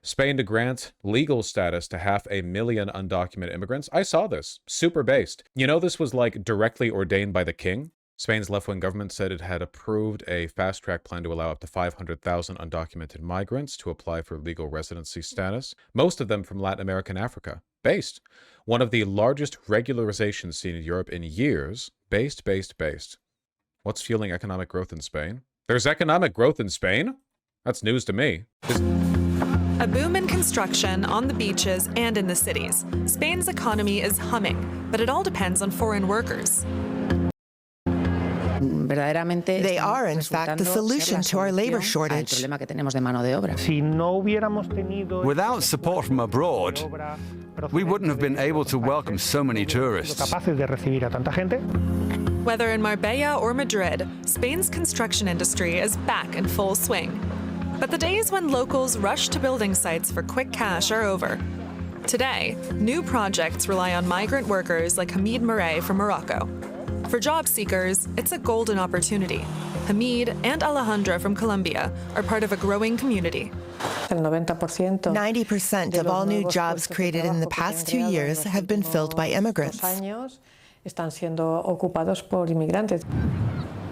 Spain to grant legal status to 500,000 undocumented immigrants. I saw this. Super based. You know, this was like directly ordained by the king. Spain's left-wing government said it had approved a fast-track plan to allow up to 500,000 undocumented migrants to apply for legal residency status, most of them from Latin America and Africa. Based. One of the largest regularizations seen in Europe in years. Based. What's fueling economic growth in Spain? There's economic growth in Spain? That's news to me. A boom in construction on the beaches and in the cities. Spain's economy is humming, but it all depends on foreign workers. They are, in fact, the solution to our labor shortage. Without support from abroad, we wouldn't have been able to welcome so many tourists. Whether in Marbella or Madrid, Spain's construction industry is back in full swing. But the days when locals rush to building sites for quick cash are over. Today, new projects rely on migrant workers like Hamid Murray from Morocco. For job seekers, it's a golden opportunity. Hamid and Alejandra from Colombia are part of a growing community. 90% of all new jobs created in the past 2 years have been filled by immigrants.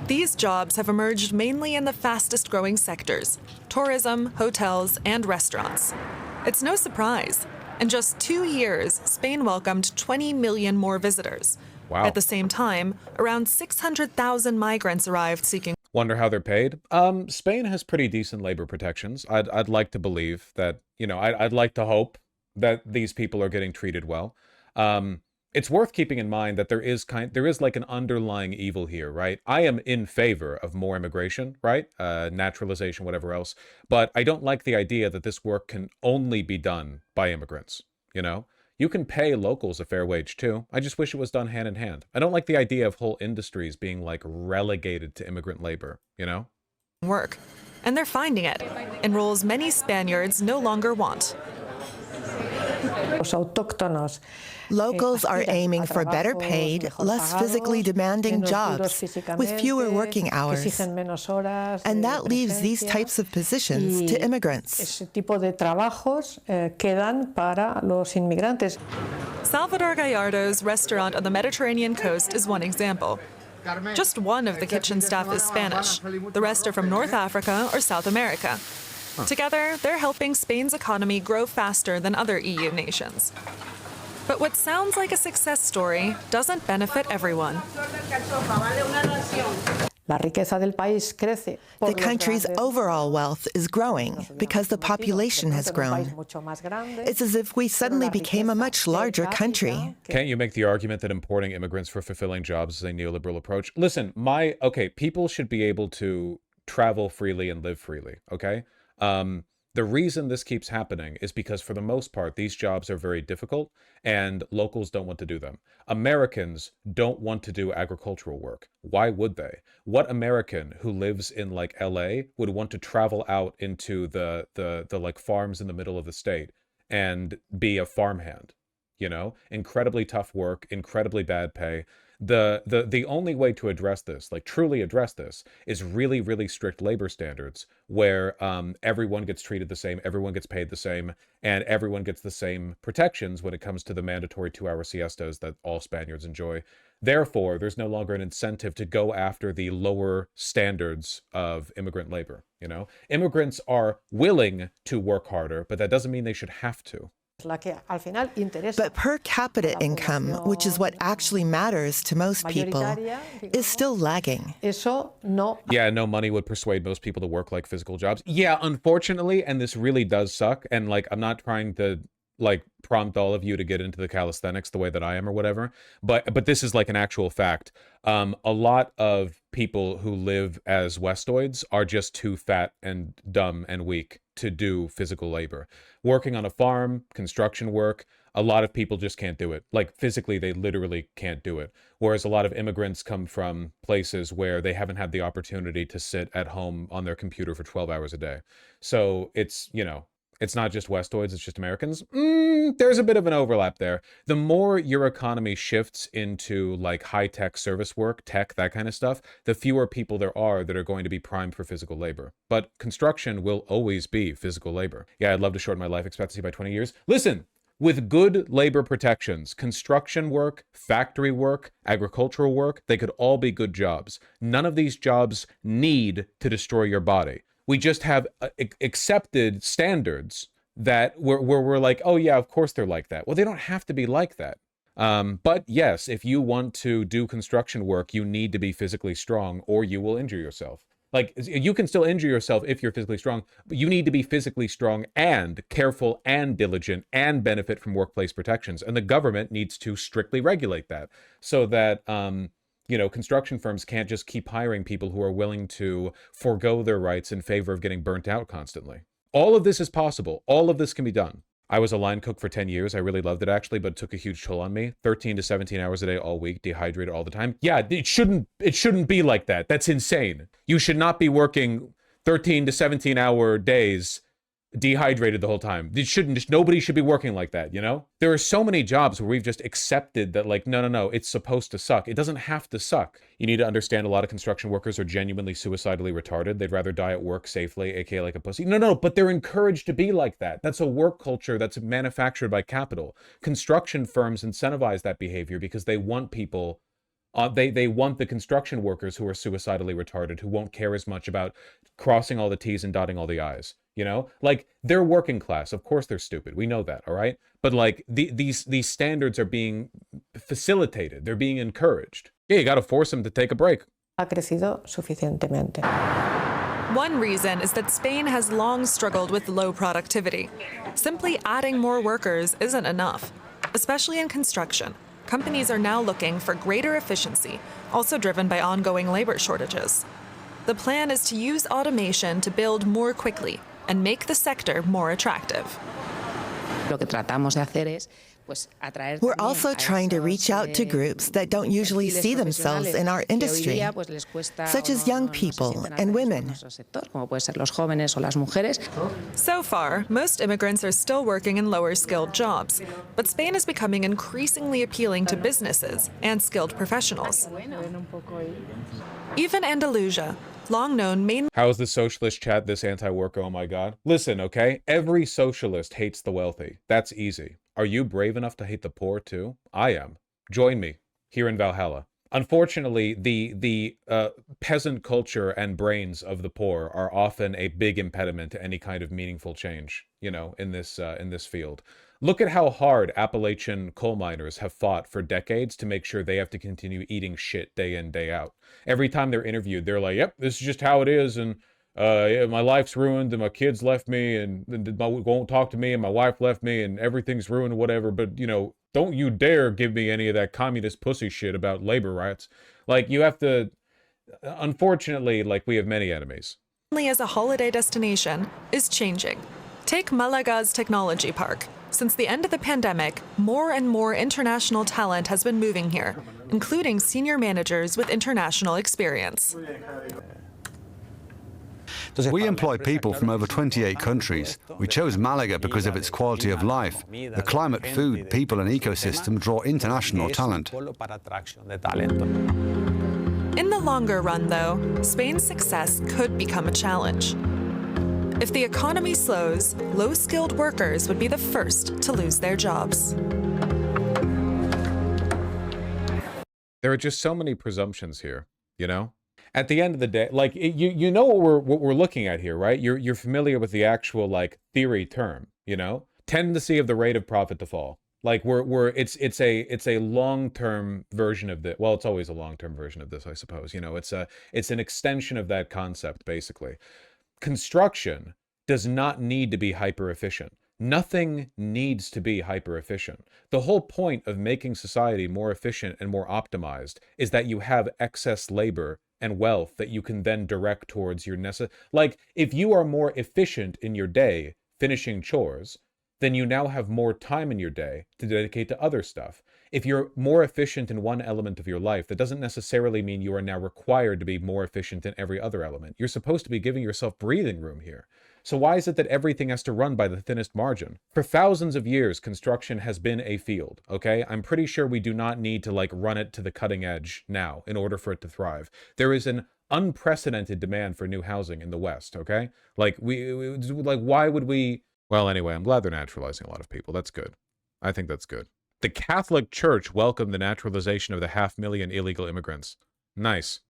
These jobs have emerged mainly in the fastest growing sectors: tourism, hotels, and restaurants. It's no surprise. In just 2 years, Spain welcomed 20 million more visitors. Wow. At the same time, around 600,000 migrants arrived seeking. Wonder how they're paid? Spain has pretty decent labor protections. I'd like to believe that, you know, I'd like to hope that these people are getting treated well. It's worth keeping in mind that there is like an underlying evil here, right? I am in favor of more immigration, right? Naturalization, whatever else. But I don't like the idea that this work can only be done by immigrants, you know? You can pay locals a fair wage too. I just wish it was done hand in hand. I don't like the idea of whole industries being like relegated to immigrant labor, you know? Work. And they're finding it in roles many Spaniards no longer want. Locals are aiming for better paid, less physically demanding jobs with fewer working hours. And that leaves these types of positions to immigrants. Salvador Gallardo's restaurant on the Mediterranean coast is one example. Just one of the kitchen staff is Spanish. The rest are from North Africa or South America. Together, they're helping Spain's economy grow faster than other EU nations. But what sounds like a success story doesn't benefit everyone. The country's overall wealth is growing because the population has grown. It's as if we suddenly became a much larger country. Can't you make the argument that importing immigrants for fulfilling jobs is a neoliberal approach? Listen, people should be able to travel freely and live freely, okay? The reason this keeps happening is because, for the most part, these jobs are very difficult and locals don't want to do them. Americans don't want to do agricultural work. Why would they? What American who lives in like LA would want to travel out into the like farms in the middle of the state and be a farmhand? You know, incredibly tough work, incredibly bad pay. The only way to address this, like truly address this, is really, really strict labor standards where everyone gets treated the same, everyone gets paid the same, and everyone gets the same protections when it comes to the mandatory 2-hour siestas that all Spaniards enjoy. Therefore, there's no longer an incentive to go after the lower standards of immigrant labor, you know? Immigrants are willing to work harder, but that doesn't mean they should have to. But per capita income, which is what actually matters to most people, is still lagging. Yeah, no money would persuade most people to work like physical jobs. Yeah, unfortunately, and this really does suck. And like, I'm not trying to like prompt all of you to get into the calisthenics the way that I am or whatever, but this is like an actual fact. A lot of people who live as Westoids are just too fat and dumb and weak to do physical labor. Working on a farm, construction work, a lot of people just can't do it. Like physically, they literally can't do it. Whereas a lot of immigrants come from places where they haven't had the opportunity to sit at home on their computer for 12 hours a day. So it's, you know, It's not just Westoids, it's just Americans. There's a bit of an overlap there. The more your economy shifts into like high-tech service work, tech, that kind of stuff, the fewer people there are that are going to be primed for physical labor. But construction will always be physical labor. Yeah, I'd love to shorten my life expectancy by 20 years. Listen, with good labor protections, construction work, factory work, agricultural work, they could all be good jobs. None of these jobs need to destroy your body. We just have accepted standards that we're like, oh yeah, of course they're like that. Well, they don't have to be like that. But yes, if you want to do construction work, you need to be physically strong or you will injure yourself. Like, you can still injure yourself if you're physically strong, but you need to be physically strong and careful and diligent and benefit from workplace protections. And the government needs to strictly regulate that so that, you know, construction firms can't just keep hiring people who are willing to forego their rights in favor of getting burnt out constantly. All of this is possible. All of this can be done. I was a line cook for 10 years. I really loved it, actually, but it took a huge toll on me. 13 to 17 hours a day all week, dehydrated all the time. Yeah, it shouldn't be like that. That's insane. You should not be working 13 to 17 hour days dehydrated the whole time. Nobody should be working like that, you know? There are so many jobs where we've just accepted that, like, no, it's supposed to suck. It doesn't have to suck. You need to understand a lot of construction workers are genuinely suicidally retarded. They'd rather die at work safely, aka like a pussy. No, but they're encouraged to be like that. That's a work culture that's manufactured by capital. Construction firms incentivize that behavior because they want people they want the construction workers who are suicidally retarded, who won't care as much about crossing all the T's and dotting all the I's. You know, like, they're working class. Of course they're stupid. We know that, all right? But like, these standards are being facilitated. They're being encouraged. Yeah, you got to force them to take a break. Ha crecido suficientemente. One reason is that Spain has long struggled with low productivity. Simply adding more workers isn't enough, especially in construction. Companies are now looking for greater efficiency, also driven by ongoing labor shortages. The plan is to use automation to build more quickly and make the sector more attractive. We're also trying to reach out to groups that don't usually see themselves in our industry, such as young people and women. So far, most immigrants are still working in lower-skilled jobs, but Spain is becoming increasingly appealing to businesses and skilled professionals. Even Andalusia, long known mainly... How is the socialist chat this anti-work? Oh my god. Listen, okay? Every socialist hates the wealthy. That's easy. Are you brave enough to hate the poor too? I am. Join me here in Valhalla. Unfortunately, the peasant culture and brains of the poor are often a big impediment to any kind of meaningful change, you know, in this field. Look at how hard Appalachian coal miners have fought for decades to make sure they have to continue eating shit day in, day out. Every time they're interviewed, they're like, yep, this is just how it is, and yeah, my life's ruined, and my kids left me, and won't talk to me, and my wife left me, and everything's ruined, whatever, but, you know, don't you dare give me any of that communist pussy shit about labor rights. Like, you have to... Unfortunately, like, we have many enemies. As a holiday destination, is changing. Take Malaga's technology park. Since the end of the pandemic, more and more international talent has been moving here, including senior managers with international experience. We employ people from over 28 countries. We chose Malaga because of its quality of life. The climate, food, people, and ecosystem draw international talent. In the longer run, though, Spain's success could become a challenge. If the economy slows, low-skilled workers would be the first to lose their jobs. There are just so many presumptions here, you know? At the end of the day, like, you know what we're looking at here, right? You're familiar with the actual, like, theory term, you know? Tendency of the rate of profit to fall. Like, it's a long-term version of the, well, it's always a long-term version of this, I suppose. You know, it's an extension of that concept, basically. Construction does not need to be hyper-efficient. Nothing needs to be hyper-efficient. The whole point of making society more efficient and more optimized is that you have excess labor and wealth that you can then direct towards your like, if you are more efficient in your day finishing chores, then you now have more time in your day to dedicate to other stuff. If you're more efficient in one element of your life, that doesn't necessarily mean you are now required to be more efficient in every other element. You're supposed to be giving yourself breathing room here. So why is it that everything has to run by the thinnest margin? For thousands of years, construction has been a field, okay? I'm pretty sure we do not need to like run it to the cutting edge now in order for it to thrive. There is an unprecedented demand for new housing in the West, okay? Like why would we? Well, anyway, I'm glad they're naturalizing a lot of people. That's good. I think that's good. The Catholic Church welcomed the naturalization of the 500,000 illegal immigrants. Nice.